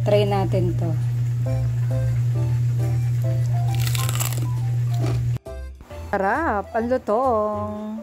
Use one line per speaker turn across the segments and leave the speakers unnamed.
Try natin to. Sarap, ang lutong.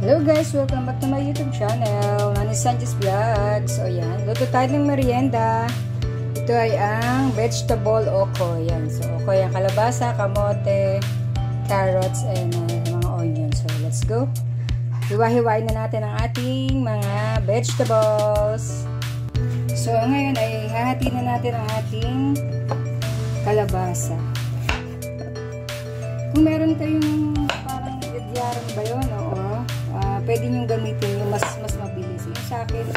Hello guys! Welcome back to my YouTube channel. Nani Sanchez Vlog. So yan, luto tayo ng merienda. Ito ay ang vegetable okoy. Yan. So okoy ang kalabasa, kamote, carrots, and mga onions. So let's go. Hiwa-hiwain na natin ang ating mga vegetables. So ngayon ay hahati na natin ang ating kalabasa. Kung meron kayong parang yadyaran ba yun, pwede nyo gamitin yung mas mabilis. Yung sa akin,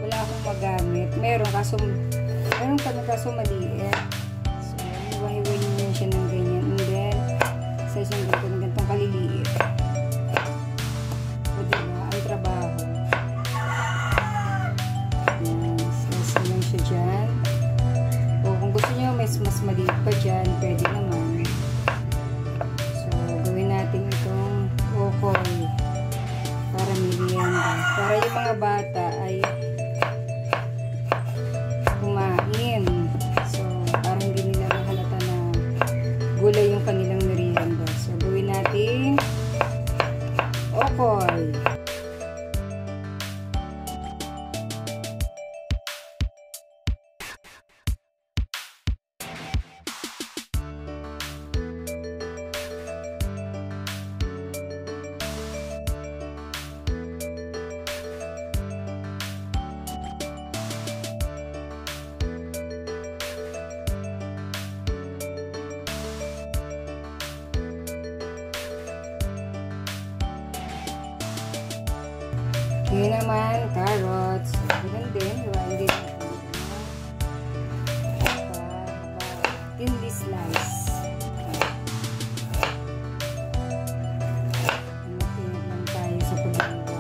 wala akong magamit. Meron kami kaso maliit. So, hiwa-hiwain nyo siya ng ganyan. And then, sa isang ganitong kaliliit. So, diba? Ang trabaho. Yan. So, lang siya dyan. O, kung gusto nyo mas maliit pa dyan, pwede naman. So, gawin natin itong okoy. Para merienda. Para yung mga bata ay kumain. So, parang hindi nila mahalata na gulay yung kanilang merienda. So, gawin natin okoy. Ngayon naman, carrots. Ganun din. Hiwain din natin. Thinly slice. Matinag lang tayo sa paggawa.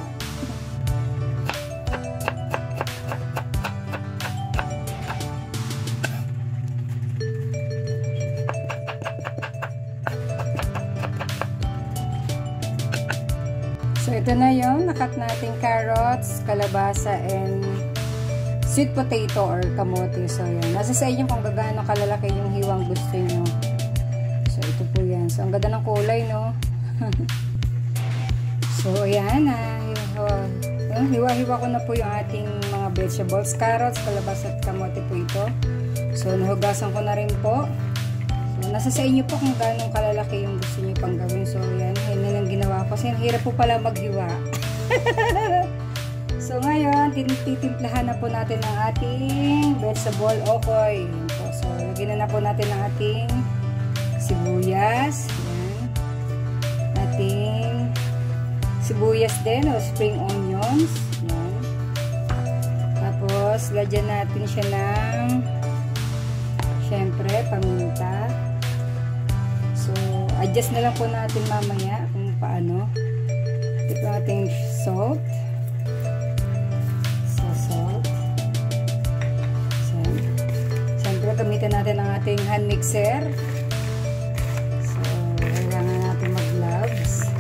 So, ito na yung nakat nating carrots, kalabasa, and sweet potato or kamote. So, yan. Nasa sa inyo kung gaano kalalaki yung hiwang gusto nyo. So, ito po yan. So, ang ganda ng kulay, no? So, ayan. Hiwa-hiwa ko na po yung ating mga vegetables. Carrots, kalabasa, at kamote po ito. So, nahugasan ko na rin po. So, nasa sa inyo po kung gano'ng kalalaki yung gusto nyo pang gawin. So, yan. Yan na lang ginawa ko. Kasi hirap po pala maghiwa. So, ngayon, titimplahan na po natin ang ating vegetable okoy. So, lagyan na po natin ang ating sibuyas. Yan. Ating sibuyas din o spring onions. Yan. Tapos, lagyan natin siya ng syempre, paminta. So, adjust na lang po natin mamaya kung paano. Ito ating salt. So, salt. Siyempre, gamitin natin ang ating hand mixer. So, kailangan natin mag-gloves.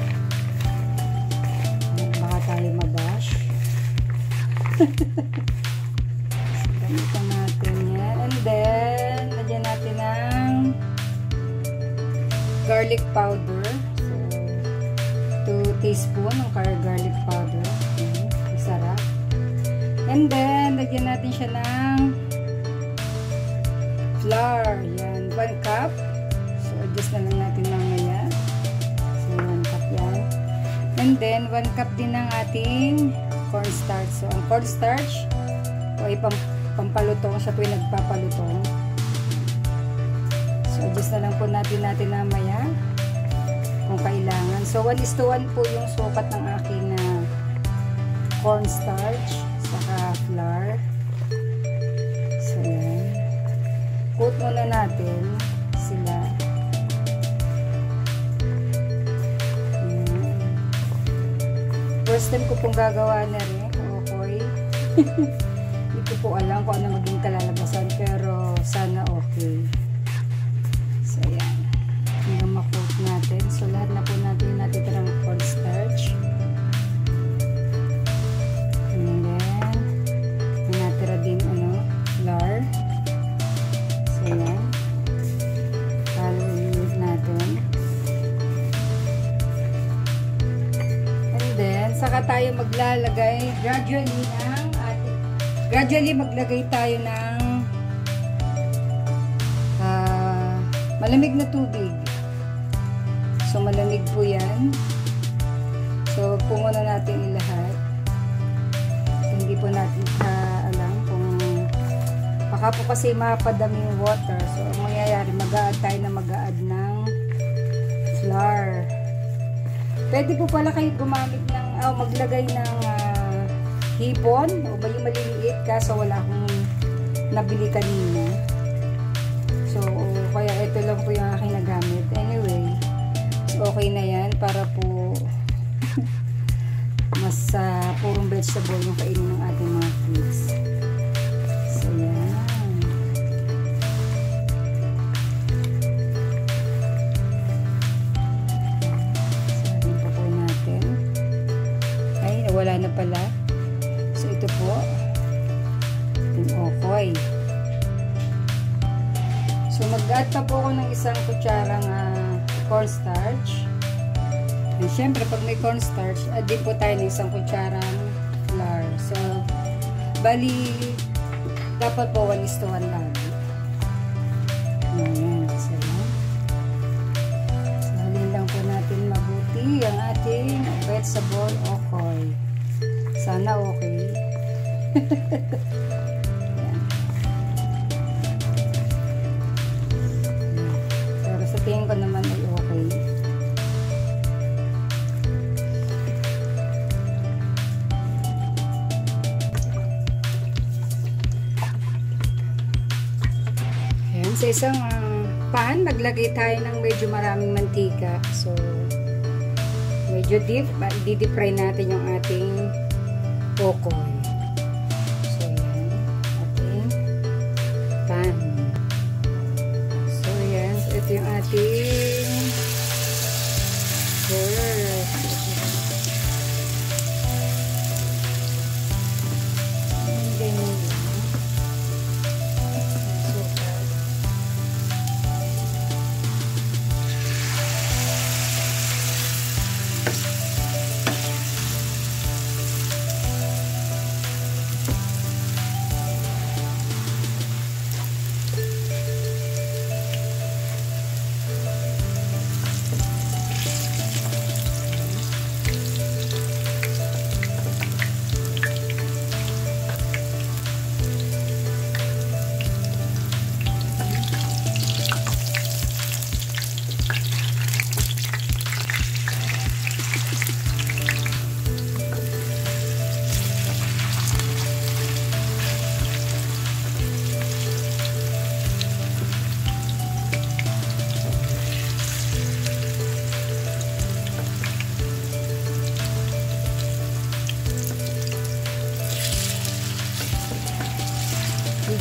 Baka tayo mabash. So, gamitin natin yan. And then, lagyan natin ng garlic powder. So, 2 teaspoon ng garlic powder. Masarap. And then, lagyan natin siya ng flour. Yan, 1 cup. So, adjust na lang natin mamaya. So, 1 cup yan. And then, 1 cup din ng ating cornstarch. So, ang cornstarch, ay pampalutong sa tuwing nagpapalutong. So, adjust na lang po natin mamaya kung kailangan. So, 1:1 po yung sukat ng aking cornstarch saka flour. muna natin sila. First time ko pong gagawa na rin. Okay. Hindi ko po alam kung ano maging kalalabasan, pero sana okay. So, ayan. Hanggang ma-coat natin. So, lahat na po natin yung natitirang cornstarch. And then, may natira din, flour. So, ayan. Haluin natin. And then, saka tayo maglalagay gradually maglagay tayo ng malamig na tubig. So, malamig po yan. So, po muna natin ilahat. Hindi po natin alam kung baka po kasi mapadami yung water. So, ang mangyayari, mag-a-add tayo na mag-a-add ng flour. Pwede po pala kayo gumamit ng, maglagay ng hipon o ba yung maliliit, kaso wala akong nabili kanina. So, kaya ito lang po yung aking nagamit. Anyway, so okay na yan para po mas purong vegetable yung kainin ng ating mga kids. So, yan. Sarin pa po natin. Ay, nawala na pala. So, ito po. Yung okoy. So, mag-add pa po ako ng isang kutsarang cornstarch. And syempre, pag may cornstarch, add din po tayo ng isang kutsarang flour. So, bali, dapat po 1:1 lagi. Ayan. So, halin lang po natin mabuti ang ating vegetable okoy. Sana okay. Pero sa tingin ko naman ay okay. Ayan, sa isang pan, maglagay tayo ng medyo maraming mantika. So, medyo deep fry natin yung ating okoy. So, yan. Ating pan. So, yan. So, ito yung ating first. Ganyan lang.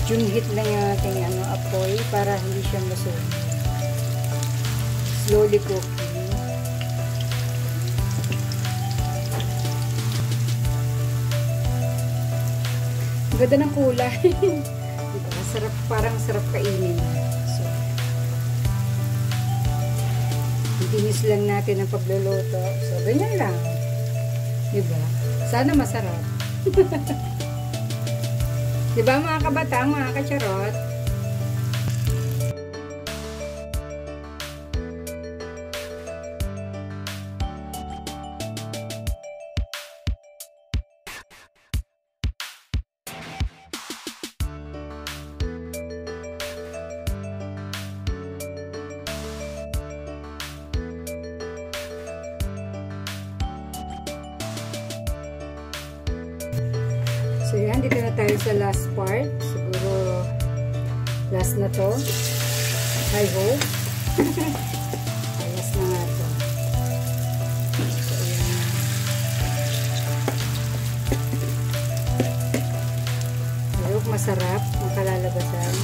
Junhit lang yung ating apoy para hindi siya masunog. Slowly cooking. Ganda ng kulay. Diba? Sarap, parang sarap kainin. So, tinis lang natin ang pagluluto. So, ganyan lang. Diba? Sana masarap. Diba mga kabatang, mga kacharot? So yan, dito na tayo sa last part. Siguro Last na to. I hope. Last na nga to. So, ayan. I hope masarap ang kalalabasan.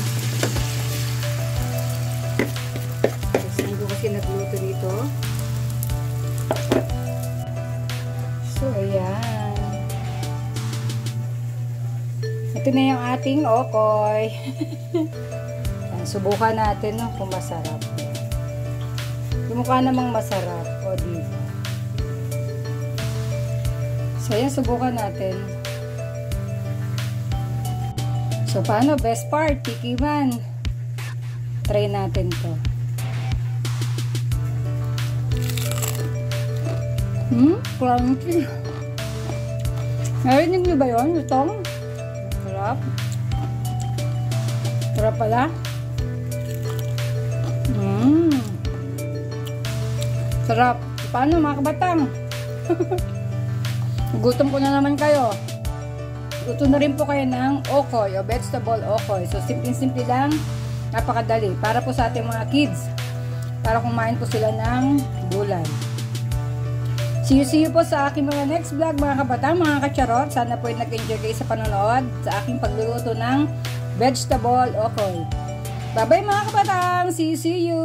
Saan ko kasi nagluto dito. So, ayan. Ito na yung ating okoy. Subukan natin no, kung masarap. Yung mukha namang masarap. O, diba? So, ayan, subukan natin. So, paano? Best part, tikiman. Try natin to. Crunchy. Narinig niyo ba yun? Itong? Sarap. Sarap pala. Sarap. Paano mga kabatang? Gutom ko na naman kayo. Luto na rin po kayo ng okoy o vegetable okoy. So, simple-simple lang. Napakadali. Para po sa ating mga kids. Para kumain po sila ng gulay. See you po sa aking mga next vlog mga kabatang, mga kacharot. Sana po nag-enjoy kayo sa panonood sa aking pagluluto ng vegetable okoy. Bye-bye mga kabatang. See you.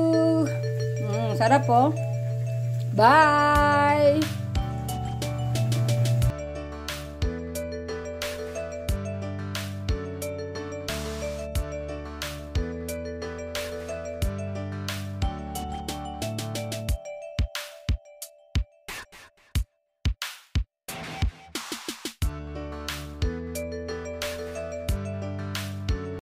Sarap po. Bye!